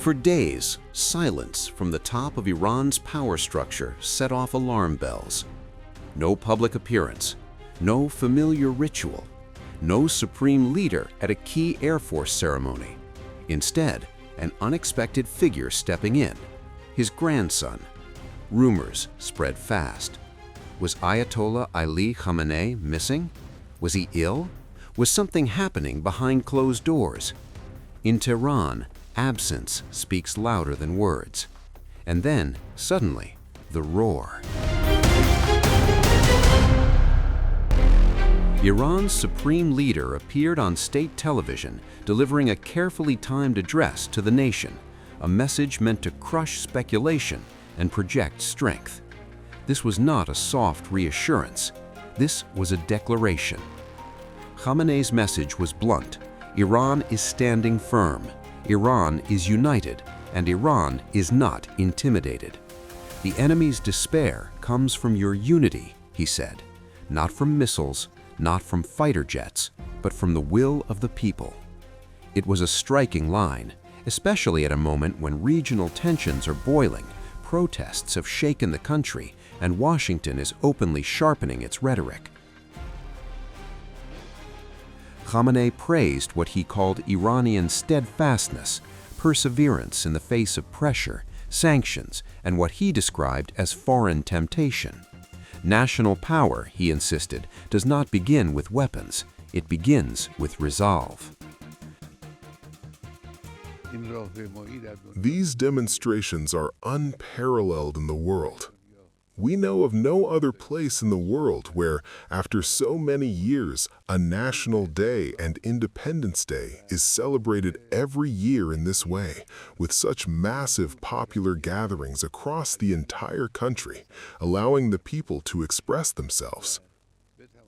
For days, silence from the top of Iran's power structure set off alarm bells. No public appearance, no familiar ritual, no supreme leader at a key Air Force ceremony. Instead, an unexpected figure stepping in, his grandson. Rumors spread fast. Was Ayatollah Ali Khamenei missing? Was he ill? Was something happening behind closed doors? In Tehran, absence speaks louder than words. And then, suddenly, the roar. Iran's supreme leader appeared on state television, delivering a carefully timed address to the nation, a message meant to crush speculation and project strength. This was not a soft reassurance. This was a declaration. Khamenei's message was blunt. Iran is standing firm. Iran is united, and Iran is not intimidated. The enemy's despair comes from your unity, he said, not from missiles, not from fighter jets, but from the will of the people. It was a striking line, especially at a moment when regional tensions are boiling, protests have shaken the country, and Washington is openly sharpening its rhetoric. Khamenei praised what he called Iranian steadfastness, perseverance in the face of pressure, sanctions, and what he described as foreign temptation. National power, he insisted, does not begin with weapons. It begins with resolve. These demonstrations are unparalleled in the world. We know of no other place in the world where, after so many years, a national day and Independence Day is celebrated every year in this way, with such massive popular gatherings across the entire country, allowing the people to express themselves.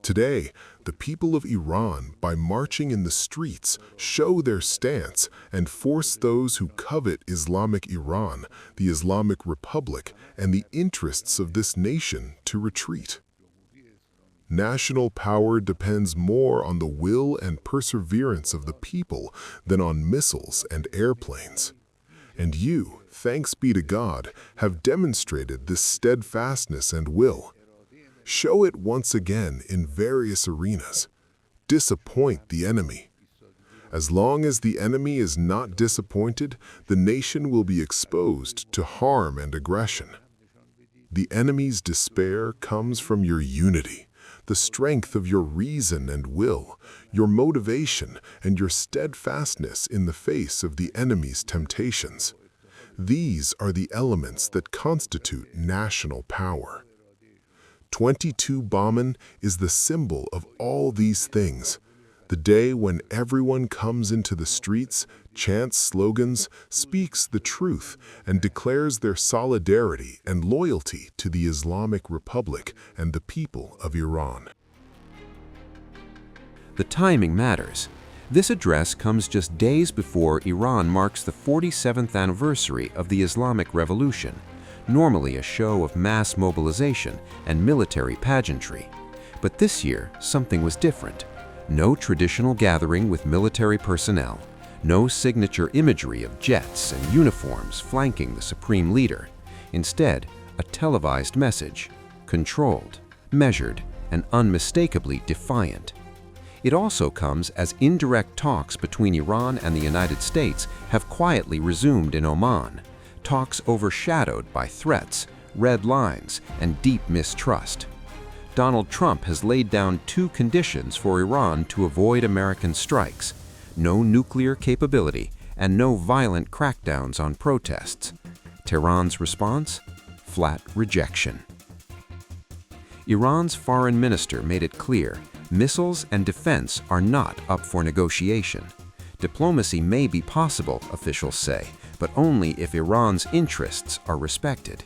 Today, the people of Iran, by marching in the streets, show their stance and force those who covet Islamic Iran, the Islamic Republic, and the interests of this nation to retreat. National power depends more on the will and perseverance of the people than on missiles and airplanes. And you, thanks be to God, have demonstrated this steadfastness and will. Show it once again in various arenas. Disappoint the enemy. As long as the enemy is not disappointed, the nation will be exposed to harm and aggression. The enemy's despair comes from your unity, the strength of your reason and will, your motivation, and your steadfastness in the face of the enemy's temptations. These are the elements that constitute national power. 22 Bahman is the symbol of all these things. The day when everyone comes into the streets, chants slogans, speaks the truth, and declares their solidarity and loyalty to the Islamic Republic and the people of Iran. The timing matters. This address comes just days before Iran marks the 47th anniversary of the Islamic Revolution, normally a show of mass mobilization and military pageantry. But this year, something was different. No traditional gathering with military personnel, no signature imagery of jets and uniforms flanking the supreme leader. Instead, a televised message, controlled, measured, and unmistakably defiant. It also comes as indirect talks between Iran and the United States have quietly resumed in Oman, talks overshadowed by threats, red lines, and deep mistrust. Donald Trump has laid down two conditions for Iran to avoid American strikes: no nuclear capability and no violent crackdowns on protests. Tehran's response? Flat rejection. Iran's foreign minister made it clear missiles and defense are not up for negotiation. Diplomacy may be possible, officials say, but only if Iran's interests are respected.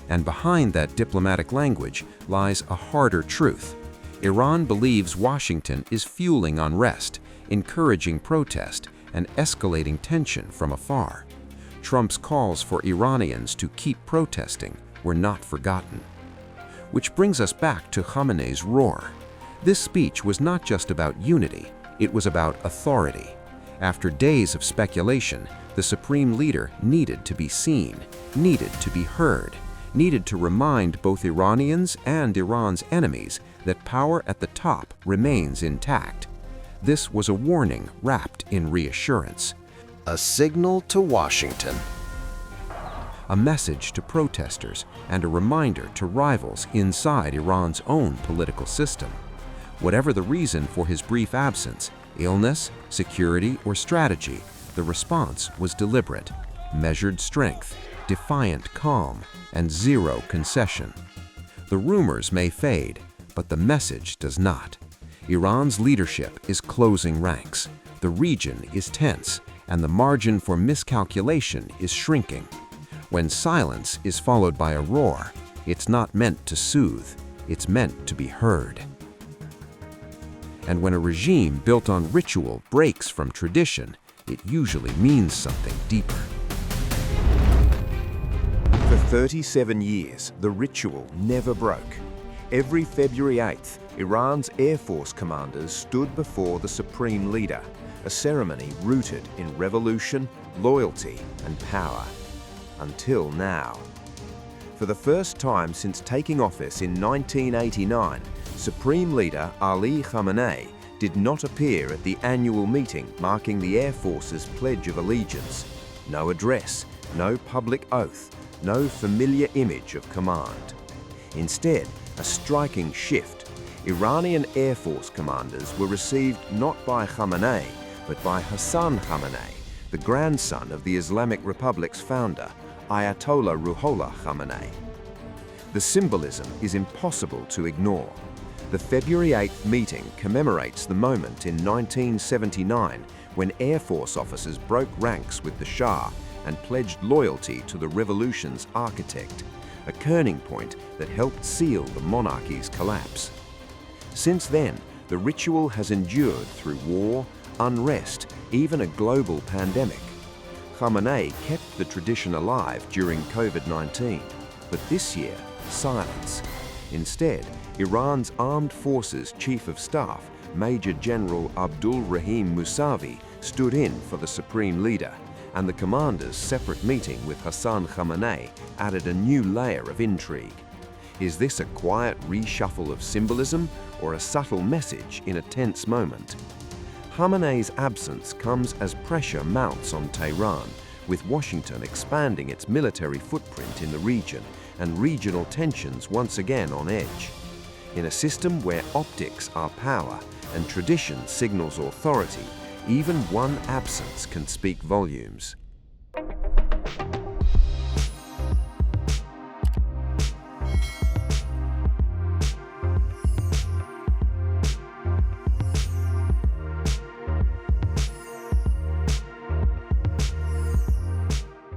And behind that diplomatic language lies a harder truth. Iran believes Washington is fueling unrest, encouraging protest, and escalating tension from afar. Trump's calls for Iranians to keep protesting were not forgotten. Which brings us back to Khamenei's roar. This speech was not just about unity, it was about authority. After days of speculation, the supreme leader needed to be seen, needed to be heard, needed to remind both Iranians and Iran's enemies that power at the top remains intact. This was a warning wrapped in reassurance. A signal to Washington. A message to protesters and a reminder to rivals inside Iran's own political system. Whatever the reason for his brief absence, illness, security, or strategy, the response was deliberate, measured strength, defiant calm, and zero concession. The rumors may fade, but the message does not. Iran's leadership is closing ranks, the region is tense, and the margin for miscalculation is shrinking. When silence is followed by a roar, it's not meant to soothe, it's meant to be heard. And when a regime built on ritual breaks from tradition, it usually means something deeper. For 37 years, the ritual never broke. Every February 8th, Iran's Air Force commanders stood before the supreme leader, a ceremony rooted in revolution, loyalty, and power. Until now. For the first time since taking office in 1989, Supreme Leader Ali Khamenei did not appear at the annual meeting marking the Air Force's Pledge of Allegiance. No address, no public oath, no familiar image of command. Instead, a striking shift. Iranian Air Force commanders were received not by Khamenei, but by Hassan Khamenei, the grandson of the Islamic Republic's founder, Ayatollah Ali Khamenei. The symbolism is impossible to ignore. The February 8th meeting commemorates the moment in 1979 when Air Force officers broke ranks with the Shah and pledged loyalty to the revolution's architect, a turning point that helped seal the monarchy's collapse. Since then, the ritual has endured through war, unrest, even a global pandemic. Khamenei kept the tradition alive during COVID-19, but this year, silence. Instead, Iran's Armed Forces Chief of Staff, Major General Abdul Rahim Musavi, stood in for the Supreme Leader, and the commander's separate meeting with Hassan Khamenei added a new layer of intrigue. Is this a quiet reshuffle of symbolism or a subtle message in a tense moment? Khamenei's absence comes as pressure mounts on Tehran, with Washington expanding its military footprint in the region and regional tensions once again on edge. In a system where optics are power and tradition signals authority, even one absence can speak volumes.